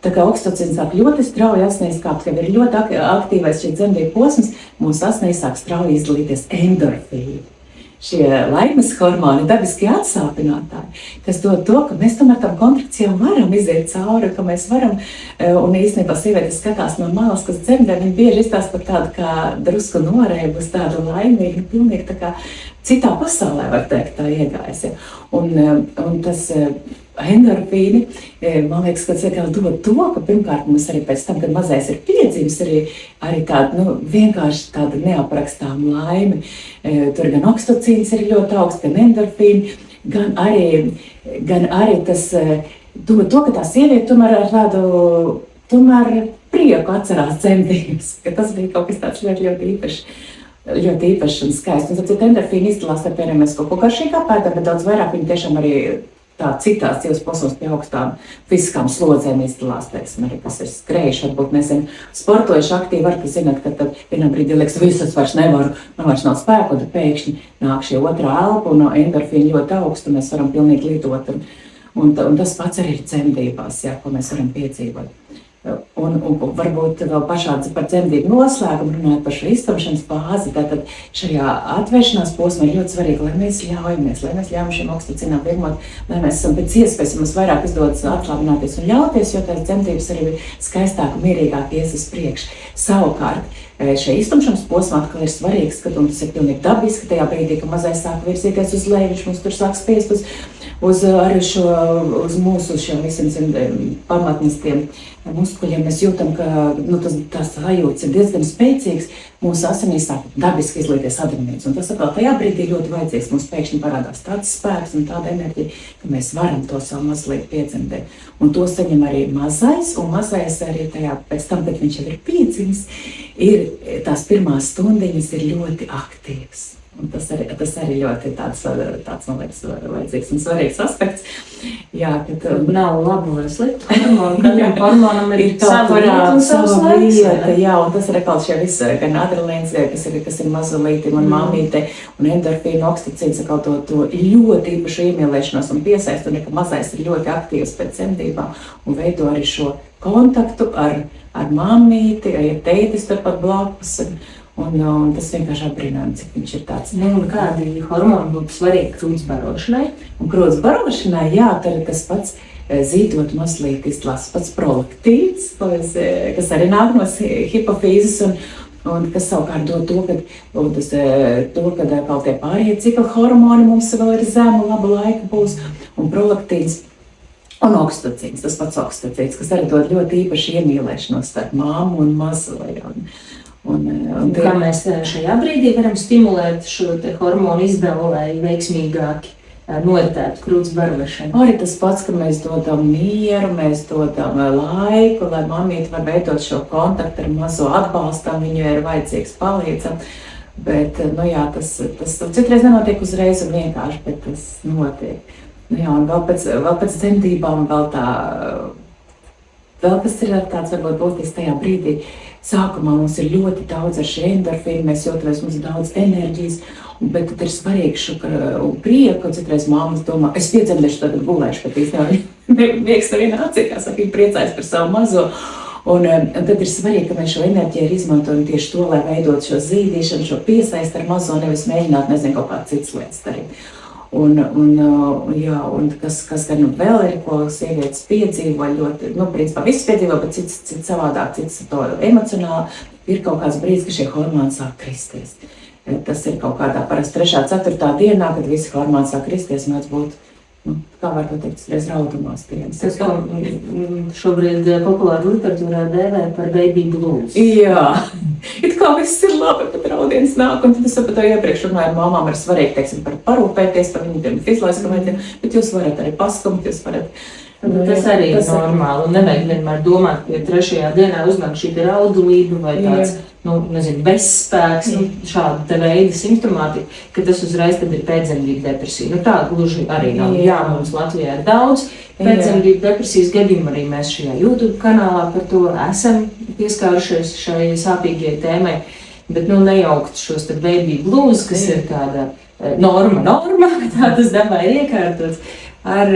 tā kā oksitocīns sāk ļoti strauji asinīs kāpt, ka ir ļoti aktīvais šī dzemdību posms, mūsu asinīs sāk strauji izdalīties endorfīni. Šie laimes hormoni, dabiskie atsāpinātāji, kas dod to, ka mēs tomēr tam kontrakcijām varam iziet cauri, ka mēs varam, un īstenībā sievietes skatās no malas, kas dzemdē, viņi bieži izstāsta par tādu kā drusku noreibus, tādu laimīgu, pilnīgi tā kā citā pasaulē, var teikt, tā iegājas. Ja. Un tas endorfīni, man liekas, ka tas dod to, ka pirmkārt mums arī pēc tam, kad mazais ir piedzimis, arī tāda, vienkārši tāda neaprakstām laime. Tur gan oksitocīns ir ļoti augsts, gan endorfīni, gan arī tas dod to, ka tā sieviete tomēr ar tādu prieku atcerās dzemdības, ka tas bija kaut kas tāds ļoti, ļoti īpašs. Ļoti īpaši un skaisti. Un tad endorfīni izdalās, piemēram, mēs kaut ko garšīgi apēdam, bet daudz vairāk viņi tiešām arī tā citās dzīves posmos pie augstām fiziskām slodzēm izdalās, teiksim, arī kas ir skrējuši, varbūt nezinu, sportojuši aktīvi, var, ka zināt, ka tad vienā brīdī liekas, visas vairs nevaru, man vairs nav spēku, un tad pēkšņi nāk šie otrā elpa un endorfīni ļoti augstu, un mēs varam pilnīgi lidot. Un tas pats arī ir dzemdībās, jā, ko mēs varam piedzīvot. Un varbūt vēl pašā par dzemdību noslēgumu runājot par šo iztumšanas fāzi, tātad šajā atvēršanās posmā ir ļoti svarīgi, lai mēs ļaujam šiem oksitocinām virmot, lai mēs esam pēc iespējas, mums vairāk izdodas atslābināties un ļauties, jo tās dzemdības arī skaistāk un mierīgāk ies uz priekšu. Savukārt, šajā iztumšanas posmā atkal ir svarīgs, ka tas ir pilnīgi dabiski, tajā brīdī, ka mazais sāk virzīties uz leju, viņš mums tur sāk spiest uz mūsu šiem visiem pamatnes tiem muskuļiem. Mēs jūtam, ka tas sajūts ir diezgan spēcīgs. Mūsu asinīs sāk dabiski izlieties adrenalīns. Un tas atkal tajā brīdī ļoti vajadzīgs. Mums pēkšņi parādās tāds spēks un tāda enerģija, ka mēs varam to savu mazliet piedzemdēt. Un to saņem arī mazais, un mazais arī tajā pēc tam, kad viņš jau ir piedzimis, tās pirmās stundiņas ir ļoti aktīvas. Un tas arī ļoti tāds, man liekas, vajadzīgs un svarīgs aspekts. Jā, kad nav labu vai sliktu hormonu, katram hormonam ir sava vieta. Jā, un tas ir atkal šie visi, gan adrenalīns, kas ir mazulītim un mammīte, un endorfīnu, oksitocīns, atkal to ļoti īpašu iemīlēšanos un piesaist, un ka mazais ir ļoti aktīvs pēc dzemdībām un veido arī šo kontaktu ar mammīti, ar tētis turpat blakus. Un tas vienkārši apbrīnām, cik viņš ir tāds. Un kādi hormoni būtu svarīgi krūts barošanai? Un krūts barošanai, jā, tad tas pats zīdot mazliet izlās pats prolaktīns, kas arī nāk no hipofīzes un kas savukārt dod to, kad vēl tie pārējie cikla hormoni mums vēl ir zemu labu laiku būs, un prolaktīns un oksitocīns, tas pats oksitocīns, kas arī dod ļoti īpaši iemīlēšanos starp māmu un mazuli. Kā mēs šajā brīdī varam stimulēt šo hormonu izdevu, lai veiksmīgāki noritētu krūts barošanu? Arī tas pats, ka mēs dodam mieru, mēs dodam laiku, lai mammīte var veidot šo kontaktu ar mazo atbalstam, viņu ir vajadzīgs palīdzam. Bet, jā, tas citreiz nenotiek uzreiz un vienkārši, bet tas notiek. Jā, un vēl pēc dzemdībām vēl kas ir tāds varbūt būtisks tajā brīdī. Sākumā mums ir ļoti daudz ar šī endorfīnu, mēs jūtamies, mums ir daudz enerģijas, bet tad ir svarīgi šo prieku, un citreiz māmas domā, es piedzemdēšu, tad gulēšu, bet īstenībā miegs arī nācija, kā saka, viņi priecājas par savu mazo. Un tad ir svarīgi, ka mēs šo enerģiju izmantojam tieši to, lai veidot šo zīdīšanu, šo piesaisti ar mazo, nevis mēģināt, kaut kā citas lietas darīt. Un kas gan vēl ir, ko sievietes piedzīvo ļoti, principā visas piedzīvo, bet cits savādāk, cits to emocionāli, ir kaut kāds brīdis, ka šie hormoni sāk kristies. Tas ir kaut kādā parasti 3. 4. dienā, kad visi hormoni sāk kristies, un būt, kā var to teikt, reiz raudumās dienas. Tas, ko šobrīd populāri literatūrā dēvē par baby blues. Jā, it kā viss ir labi, bet raudiens nāk, un tad es par to iepriekš runāju, māmām ir svarīgi, teiksim, parūpēties par viņiem fizioloģiskiem, bet jūs varat arī paskumt, jūs varat. Tas arī ir normāli, un nevajag vienmēr domāt, ka 3. dienā uznāk šī raudulība vai tāds, bezspēks, šāda te veida simptomātika, ka tas uzreiz tad ir pēcdzemdību depresija. Tā gluži arī nav. Jā, mums Latvijā ir daudz pēcdzemdību depresijas gadījumu, arī mēs šajā YouTube kanālā par to esam pieskārušies šai sāpīgajai tēmai, bet nejaukt šos te baby blues, kas ir tāda norma, tā tas dabā ir iekārtots, ar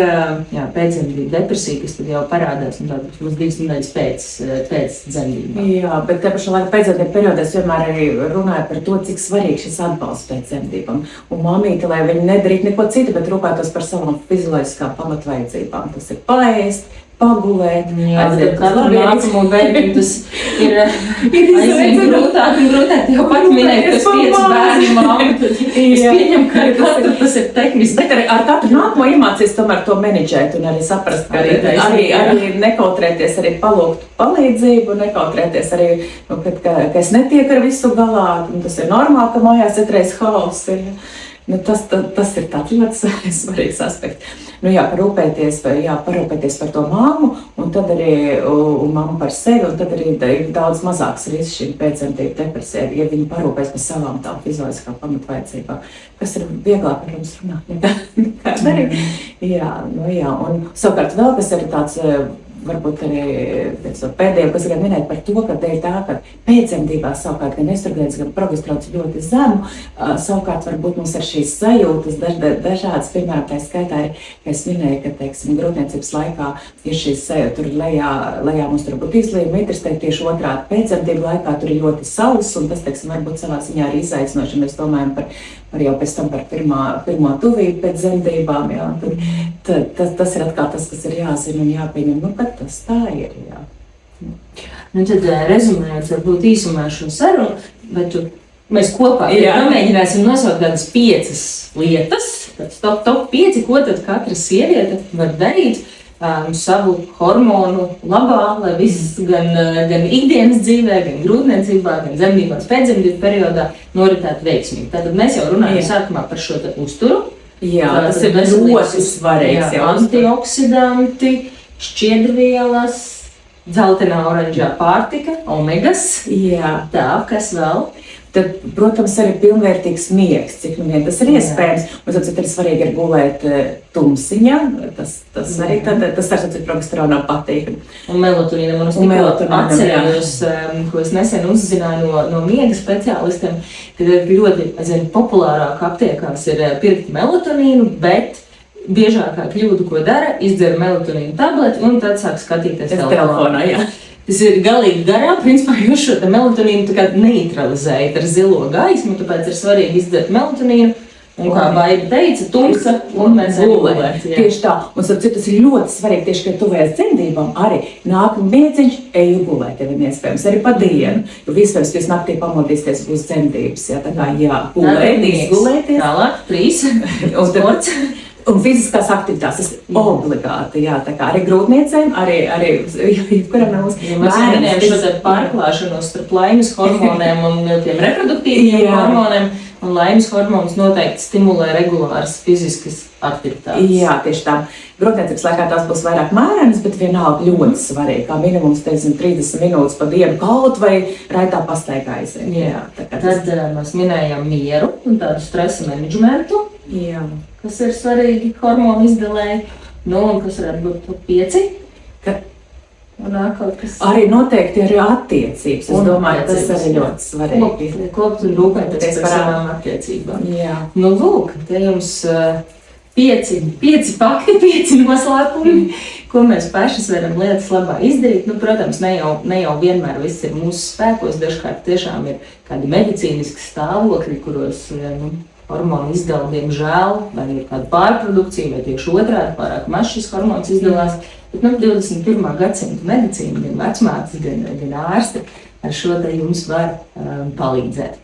pēcdzemdību depresiju, kas tad jau parādās tātad 2 nedēļas pēc dzemdībām. Jā, bet te pašā laikā pēcdzemdību periodā es vienmēr arī runāju par to, cik svarīgi šis atbalsts pēc dzemdībām. Un mammīte, lai viņi nedarītu neko citu, bet rūpētos par savām fizioloģiskām pamatvajadzībām. Tas ir paēst, pagulēt. Jā, katru nākamo bērnu tas ir aizvien grūtāk un grūtāk. Jau pat minēt, kas 5 bērnu mamma, tad es pieņemu, ka katru tas ir tehniski. Bet ar katru nākamo iemācīs tomēr to menedžēt un arī saprast, ka arī nekautrēties, arī palūgt palīdzību, nekautrēties arī, ka es netieku ar visu galā. Tas ir normāli, ka mājās citreiz haoss ir. Nu, tas ir tāds ļoti svarīgs aspekts. Nu, jā, parūpēties par to māmu, un tad arī mammu par sevi, un tad arī ir daudz mazāks risks šīm pēcdzemdību depresijai, ja viņi parūpēs par savām tām fizioloģiskām pamatvajadzībām, kas ir vieglāk, protams, runāt nekā darīt. Jā, un savukārt vēl, kas ir tāds, varbūt arī pēdējo, kas gan minēt par to, ka dēļ tā, ka pēcdzemdībās savukārt gan estrogēns, gan progesterons ir ļoti zemu, savukārt varbūt mums ir šīs sajūtas dažādas, piemēram, tā skaitā ir, ka es minēju, ka, teiksim, grūtniecības laikā ir šīs sajūtas, tur lejā mums tur būtu izlīme, mitrastē tieši otrādi pēcdzemdību laikā tur ir ļoti sauss, un tas, teiksim, varbūt savā ziņā arī izaicinoši, mēs domājam par jau pēc tam par pirmo tuvību pēc dzemdībām, jā, tas ir atkal tas, kas ir jāzina un jāpieņem, nu, kad tas tā ir, jā. Nu, tad rezumējot, varbūt īsumā šo sarunu, bet mēs kopā pamēģināsim nosaukt tādas 5 lietas, tāds top 5, ko tad katra sieviete var darīt savu hormonu labā, lai viss gan ikdienas dzīvē, gan grūtniecībā, gan dzemdībās, pēcdzemdību periodā noritētu veiksmīgi. Tātad mēs jau runājam sākumā par šo uzturu. Jā, tas ir ļoti svarīgs. Antioksidanti, šķiedrvielas, dzeltenā oranžā pārtika, omegas. Jā. Tā, kas vēl? Tad, protams, arī pilnvērtīgs miegs, cik nu vien tas ir iespējams. Mums ir svarīgi gulēt tumsiņā, tas arī tas progesteronam patīk. Un melatonīnam, un es tikko atcerējos, ko es nesen uzzināju no miega speciālistiem, kad ļoti populārāk aptiekās ir pirkt melatonīnu, bet biežākā kļūda, ko dara, izdzer melatonīnu tableti un tad sāk skatīties telefonā. Jā. Tas ir galīgi garām, principā jūs šo melatonīnu neutralizējat ar zilo gaismu, tāpēc ir svarīgi izdzert melatonīnu, un kā Baiba teica, tumsa, un mēs gulēt. Tieši tā, un tas ir ļoti svarīgi, tieši, ka tuvēs dzemdībām arī nāk miedziņš, eju gulēt, ja vien iespējams, arī pa dienu, jo vispēc jūs naktī pamodīsties būs dzemdības, jā, tā kā gulēties. Tālāk, 3, sports. Un fiziskās aktivitātes obligāti, jā, tā kā arī grūtniecēm, arī jebkuram no mums. Ja mēs minējam šo pārklāšanos starp laimes hormoniem un tiem reproduktīviem hormoniem, un laimes hormonus noteikti stimulē regulāras fiziskas aktivitātes. Jā, tieši tā. Grūtniecības laikā tās būs vairāk mērenas, bet vienalga ļoti svarīgi, kā minimums, teiksim, 30 minūtes pa dienu kaut vai raitā pastaigā aiziet. Jā, tad mēs minējam mieru un tādu stresa menedžmentu. Jā. Kas ir svarīgi hormonu izdalēji, un kas varētu būt top 5. Arī noteikti ir attiecības. Es domāju, tas arī ļoti svarīgi. Kopt un rūpēties par savām attiecībām. Jā. Nu, lūk, te jums 5 fakti, 5 noslēpumi, ko mēs pašas varam lietas labā izdarīt. Nu, protams, ne jau vienmēr viss ir mūsu spēkos, dažkārt tiešām ir kādi medicīniski stāvokļi, kuros hormonu izdala, diemžēl, vai ir kāda pārprodukcija, vai tieši otrādi pārāk maz šis hormons izdalās. Bet 21. gadsimta medicīna, gan vecmātes, gan ārsti ar šo te jums var palīdzēt.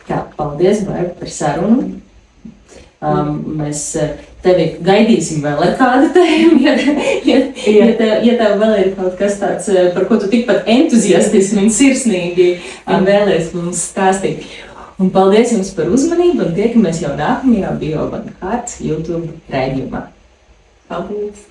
Tā, paldies, Baiba, par sarunu. Mēs tevi gaidīsim vēl ar kādu tēmu, ja tev vēl ir kaut kas tāds, par ko tu tikpat entuziastiski un sirsnīgi vēlies mums stāstīt. Un paldies jums par uzmanību un tiekamies jau nākamajā Biobanka Hārts YouTube raidījumā. Paldies!